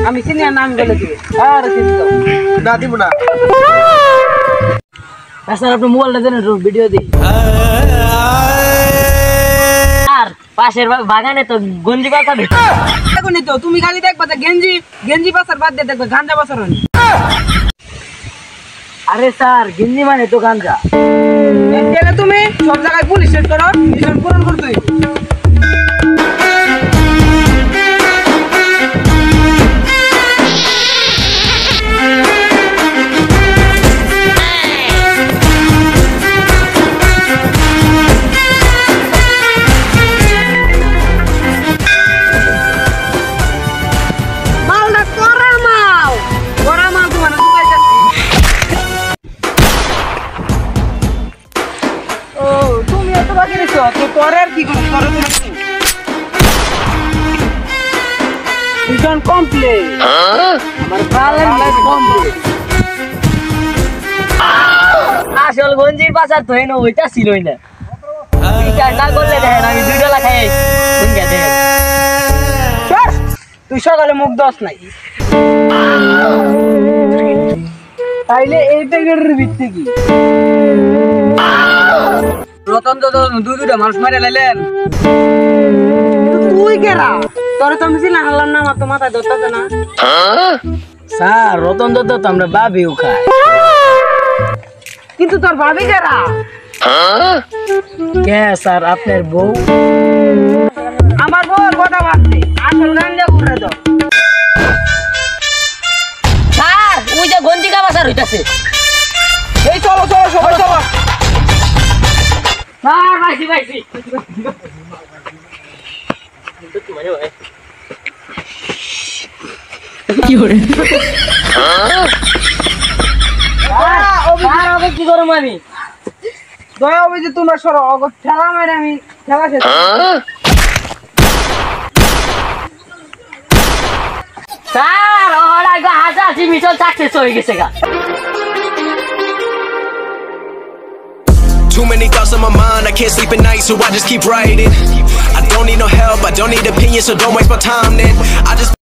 আমি সিনিয়র নাম বলে দিবে আর না দিব না স্যার আপনি মোবাইলটা দেন একটু ভিডিও দিই আর পাশের বাগানে তো গঞ্জি পাতা দেখো নি তো তুমি খালি দেখবা যে গেঞ্জি পাতার বাদ দিয়ে দেখবা গাঞ্জা পাতার হনি আরে স্যার গেঞ্জি মানে তো গাঞ্জা এখানে তুমি সব জায়গায় পুলিশ সেট করো মিশন পূরণ করতে আসল গঞ্জির পাচার তো এনে ওইটা ছিলই না না করলে দেখেন আমি 2 টাকা খাই তুই সকালে মুখ দশ নাই তাইলে এই প্যাকেটের ভিত্তি কি রতন তো দুটা মানুষ মারে লাইলেন তুই কেরা তোরে তো আমি চিনা হারলাম না আমার তো মাথায় ধরতেছে না স্যার রতন তো আমরা ভাবিও খাই কিন্তু তোর ভাবি কেরা কে স্যার আপনার বউ আমার বউ গোটা ভাবছে আসল গাঞ্জা ঘুরে দাও স্যার ওই যে গঞ্জি কাবাসার হইতাছে এই চলো চলো সবাই চলো স্যার ভাইছি কি করে কি করো আমি দয়া হবে যে তোমরা সরো ঠেলা মেরে আমি ঠেলা খেতে স্যার ওরা হাজার মিশন সাকসেস হয়ে গেছে গা Too many thoughts on my mind, I can't sleep at night, so I just keep writing. I don't need no help, I don't need opinions, so don't waste my time then. I just